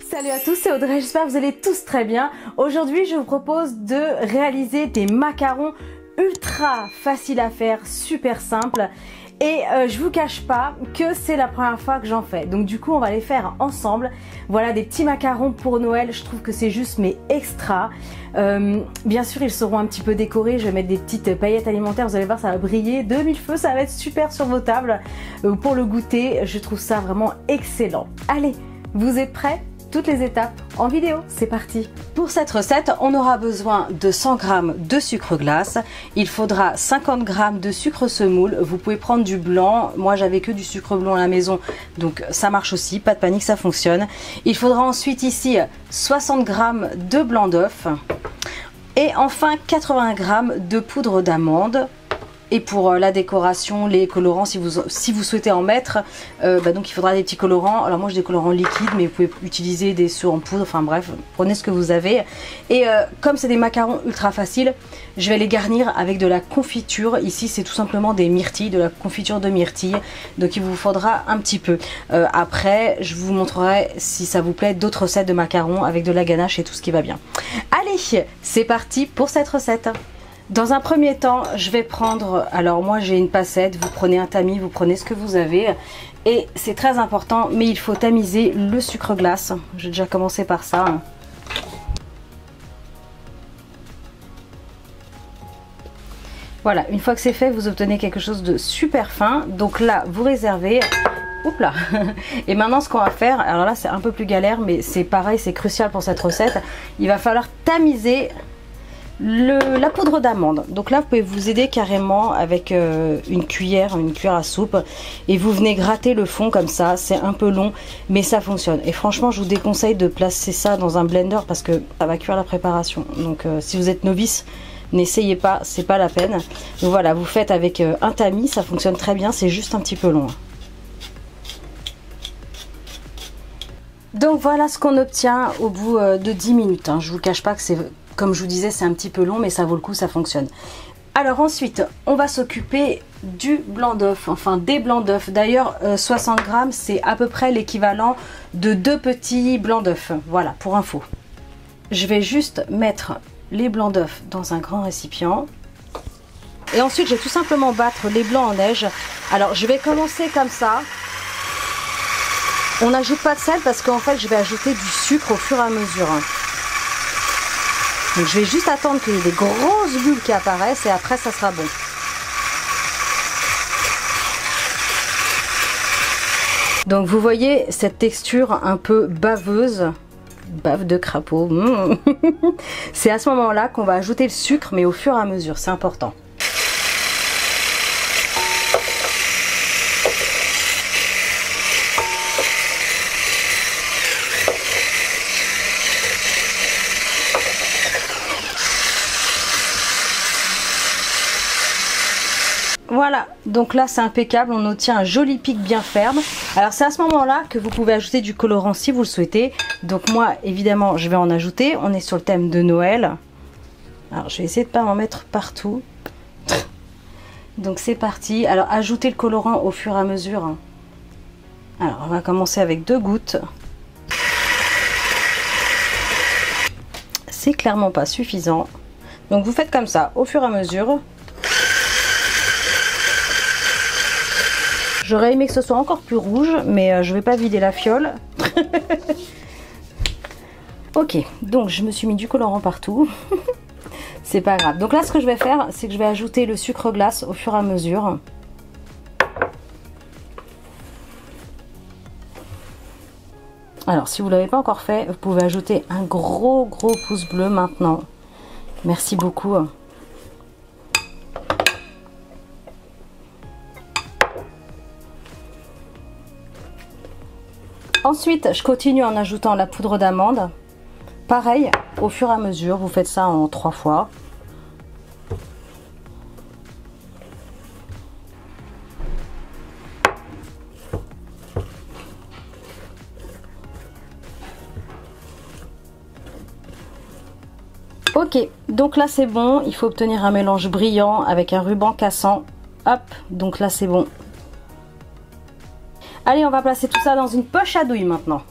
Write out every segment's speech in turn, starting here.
Salut à tous, c'est Audrey, j'espère que vous allez tous très bien. Aujourd'hui, je vous propose de réaliser des macarons ultra faciles à faire, super simples. Et je vous cache pas que c'est la première fois que j'en fais. Donc du coup, on va les faire ensemble. Voilà, des petits macarons pour Noël. Je trouve que c'est juste mais extra. Bien sûr, ils seront un petit peu décorés. Je vais mettre des petites paillettes alimentaires. Vous allez voir, ça va briller de mille feux. Ça va être super sur vos tables. Pour le goûter, je trouve ça vraiment excellent. Allez, vous êtes prêts ? Toutes les étapes en vidéo, c'est parti. Pour cette recette, on aura besoin de 100 g de sucre glace. Il faudra 50 g de sucre semoule. Vous pouvez prendre du blanc. Moi, j'avais que du sucre blanc à la maison, donc ça marche aussi. Pas de panique, ça fonctionne. Il faudra ensuite ici 60 g de blanc d'œuf. Et enfin 80 g de poudre d'amande. Et pour la décoration, les colorants, si vous souhaitez en mettre, donc il faudra des petits colorants. Alors moi j'ai des colorants liquides, mais vous pouvez utiliser des ceux en poudre, enfin bref, prenez ce que vous avez. Et comme c'est des macarons ultra faciles, je vais les garnir avec de la confiture. Ici c'est tout simplement des myrtilles, de la confiture de myrtille, donc il vous faudra un petit peu. Après, je vous montrerai, si ça vous plaît, d'autres recettes de macarons avec de la ganache et tout ce qui va bien. Allez, c'est parti pour cette recette. Dans un premier temps, je vais prendre, alors moi j'ai une passette, vous prenez un tamis, vous prenez ce que vous avez. Et c'est très important, mais il faut tamiser le sucre glace. J'ai déjà commencé par ça. Voilà, une fois que c'est fait, vous obtenez quelque chose de super fin. Donc là, vous réservez. Oups là. Et maintenant ce qu'on va faire, alors là c'est un peu plus galère, mais c'est pareil, c'est crucial pour cette recette. Il va falloir tamiser la poudre d'amande. Donc là vous pouvez vous aider carrément avec une cuillère à soupe, et vous venez gratter le fond comme ça. C'est un peu long mais ça fonctionne, et franchement je vous déconseille de placer ça dans un blender parce que ça va cuire la préparation. Donc si vous êtes novice, n'essayez pas, c'est pas la peine. Donc voilà, vous faites avec un tamis, ça fonctionne très bien, c'est juste un petit peu long. Donc voilà ce qu'on obtient au bout de 10 minutes. Je vous cache pas que c'est, comme je vous disais, c'est un petit peu long, mais ça vaut le coup, ça fonctionne. Alors ensuite, on va s'occuper du blanc d'œuf, enfin des blancs d'œuf. D'ailleurs, 60 g, c'est à peu près l'équivalent de 2 petits blancs d'œuf. Voilà, pour info. Je vais juste mettre les blancs d'œuf dans un grand récipient. Et ensuite, je vais tout simplement battre les blancs en neige. Alors, je vais commencer comme ça. On n'ajoute pas de sel parce qu'en fait, je vais ajouter du sucre au fur et à mesure. Donc je vais juste attendre qu'il y ait des grosses bulles qui apparaissent, et après ça sera bon. Donc vous voyez cette texture un peu baveuse, bave de crapaud. C'est à ce moment-là qu'on va ajouter le sucre, mais au fur et à mesure, c'est important. Voilà, donc là c'est impeccable, on obtient un joli pic bien ferme. Alors c'est à ce moment-là que vous pouvez ajouter du colorant si vous le souhaitez. Donc moi évidemment je vais en ajouter, on est sur le thème de Noël. Alors je vais essayer de ne pas en mettre partout. Donc c'est parti, alors ajoutez le colorant au fur et à mesure. Alors on va commencer avec 2 gouttes. C'est clairement pas suffisant. Donc vous faites comme ça, au fur et à mesure. J'aurais aimé que ce soit encore plus rouge, mais je vais pas vider la fiole. Ok, donc je me suis mis du colorant partout. C'est pas grave. Donc là, ce que je vais faire, c'est que je vais ajouter le sucre glace au fur et à mesure. Alors, si vous ne l'avez pas encore fait, vous pouvez ajouter un gros pouce bleu maintenant. Merci beaucoup. Ensuite, je continue en ajoutant la poudre d'amande. Pareil, au fur et à mesure, vous faites ça en 3 fois. Ok, donc là c'est bon, il faut obtenir un mélange brillant avec un ruban cassant. Hop, donc là c'est bon. Allez, on va placer tout ça dans une poche à douille maintenant.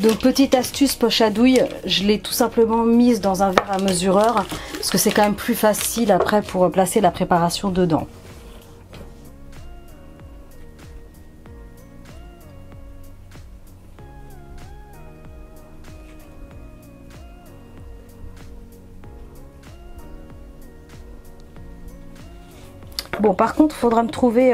Donc petite astuce poche à douille, je l'ai tout simplement mise dans un verre à mesureur parce que c'est quand même plus facile après pour placer la préparation dedans. Bon, par contre, il faudra me trouver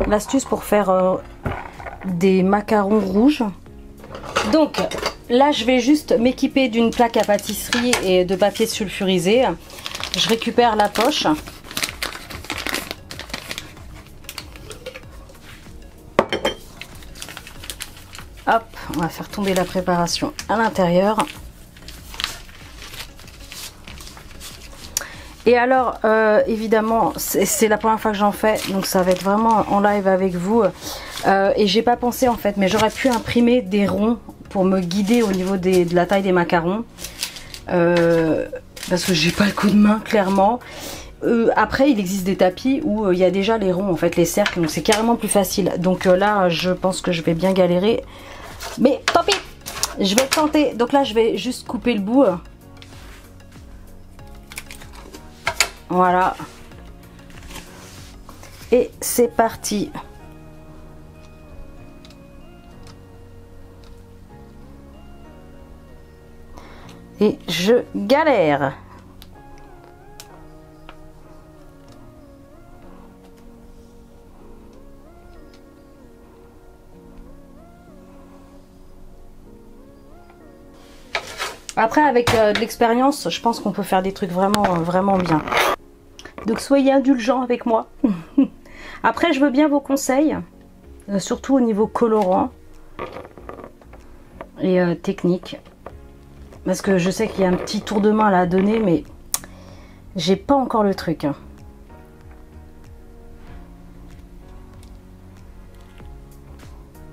l'astuce pour faire des macarons rouges. Donc, là, je vais juste m'équiper d'une plaque à pâtisserie et de papier sulfurisé. Je récupère la poche. Hop, on va faire tomber la préparation à l'intérieur. Et alors, évidemment, c'est la première fois que j'en fais, donc ça va être vraiment en live avec vous. Et j'ai pas pensé en fait, mais j'aurais pu imprimer des ronds pour me guider au niveau de la taille des macarons. Parce que j'ai pas le coup de main, clairement. Après, il existe des tapis où il y a déjà les ronds, en fait, les cercles, donc c'est carrément plus facile. Donc là, je pense que je vais bien galérer. Mais tant pis, je vais tenter. Donc là, je vais juste couper le bout. Voilà. Et c'est parti. Et je galère. Après, avec de l'expérience, je pense qu'on peut faire des trucs vraiment bien. Donc soyez indulgents avec moi. Après, je veux bien vos conseils, surtout au niveau colorant et technique. Parce que je sais qu'il y a un petit tour de main là à donner, mais j'ai pas encore le truc.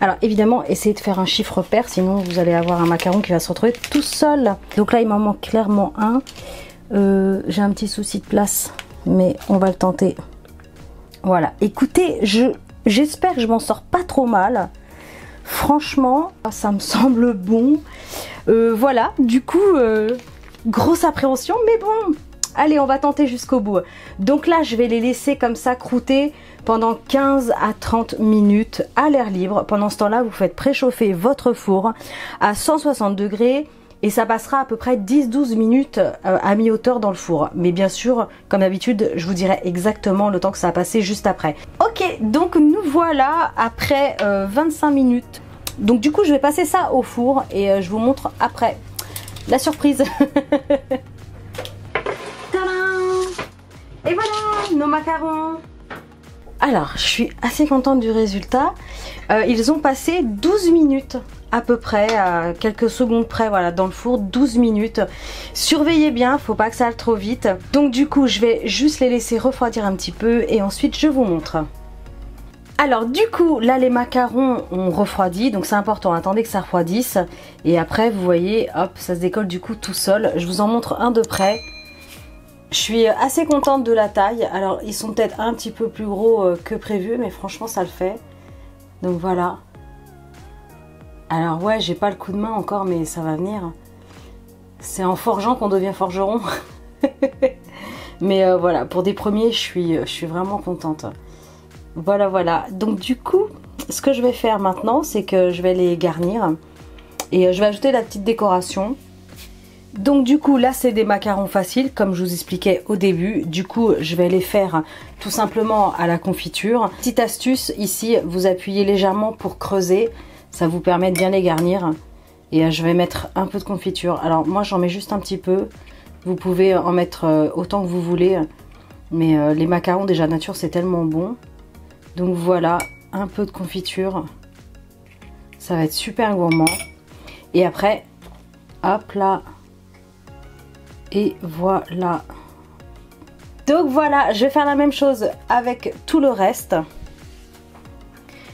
Alors évidemment, essayez de faire un chiffre pair, sinon vous allez avoir un macaron qui va se retrouver tout seul. Donc là, il m'en manque clairement un. J'ai un petit souci de place, mais on va le tenter. Voilà, écoutez, j'espère que je m'en sors pas trop mal. Franchement, ça me semble bon. Voilà, du coup, grosse appréhension, mais bon, allez, on va tenter jusqu'au bout. Donc là, je vais les laisser comme ça croûter pendant 15 à 30 minutes à l'air libre. Pendant ce temps-là, vous faites préchauffer votre four à 160 degrés et ça passera à peu près 10-12 minutes à mi-hauteur dans le four. Mais bien sûr, comme d'habitude, je vous dirai exactement le temps que ça a passé juste après. Ok, donc nous voilà après 25 minutes. Donc du coup, je vais passer ça au four et je vous montre après la surprise. Tadam! Et voilà, nos macarons. Alors, je suis assez contente du résultat. Ils ont passé 12 minutes à peu près, à quelques secondes près, voilà, dans le four, 12 minutes. Surveillez bien, faut pas que ça aille trop vite. Donc du coup, je vais juste les laisser refroidir un petit peu et ensuite je vous montre. Alors du coup, là les macarons ont refroidi, donc c'est important, attendez que ça refroidisse. Et après, vous voyez, hop, ça se décolle du coup tout seul. Je vous en montre un de près. Je suis assez contente de la taille. Alors, ils sont peut-être un petit peu plus gros que prévu, mais franchement, ça le fait. Donc voilà. Alors ouais, j'ai pas le coup de main encore, mais ça va venir. C'est en forgeant qu'on devient forgeron. Mais voilà, pour des premiers, je suis vraiment contente. Voilà, voilà. Donc du coup, ce que je vais faire maintenant, c'est que je vais les garnir. Et je vais ajouter la petite décoration. Donc du coup, là, c'est des macarons faciles, comme je vous expliquais au début. Du coup, je vais les faire tout simplement à la confiture. Petite astuce, ici, vous appuyez légèrement pour creuser. Ça vous permet de bien les garnir. Et je vais mettre un peu de confiture. Alors moi, j'en mets juste un petit peu. Vous pouvez en mettre autant que vous voulez. Mais les macarons déjà nature, c'est tellement bon. Donc voilà, un peu de confiture. Ça va être super gourmand. Et après, hop là. Et voilà. Donc voilà, je vais faire la même chose avec tout le reste.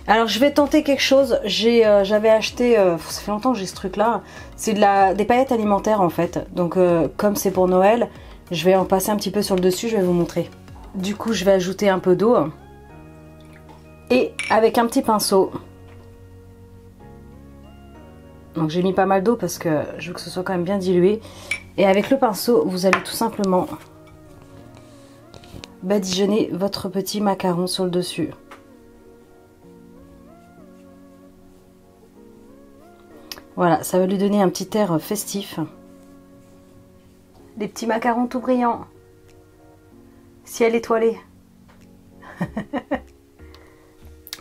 Alors je vais tenter quelque chose. J'avais acheté, ça fait longtemps que j'ai ce truc là. C'est des paillettes alimentaires en fait. Donc comme c'est pour Noël, je vais en passer un petit peu sur le dessus, je vais vous montrer. Du coup je vais ajouter un peu d'eau. Et avec un petit pinceau, Donc j'ai mis pas mal d'eau parce que je veux que ce soit quand même bien dilué. Et avec le pinceau, vous allez tout simplement badigeonner votre petit macaron sur le dessus. Voilà, ça va lui donner un petit air festif. Des petits macarons tout brillants. Ciel étoilé.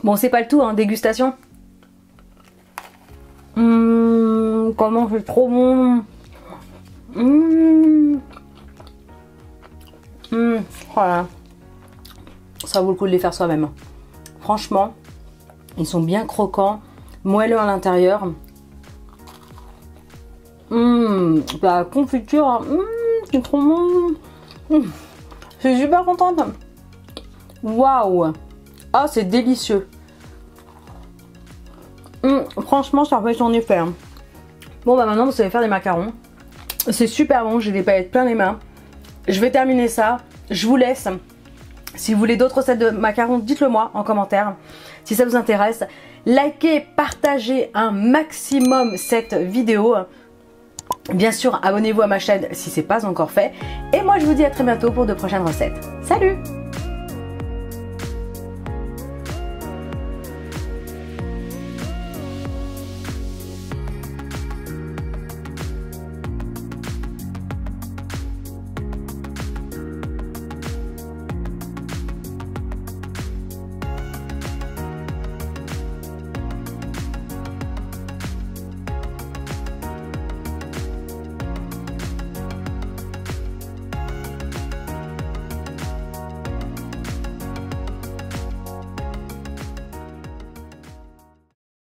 Bon, c'est pas le tout, hein, dégustation. Comment c'est trop bon. Voilà. Ça vaut le coup de les faire soi-même. Franchement, ils sont bien croquants, moelleux à l'intérieur. La confiture, c'est trop bon. Je suis super contente. Waouh. Ah, c'est délicieux. Franchement, ça fait son effet. Hein. Bon, bah maintenant, vous savez faire des macarons. C'est super bon, j'ai des paillettes plein les mains. Je vais terminer ça. Je vous laisse. Si vous voulez d'autres recettes de macarons, dites-le moi en commentaire. Si ça vous intéresse, likez, partagez un maximum cette vidéo. Bien sûr, abonnez-vous à ma chaîne si ce n'est pas encore fait. Et moi, je vous dis à très bientôt pour de prochaines recettes. Salut!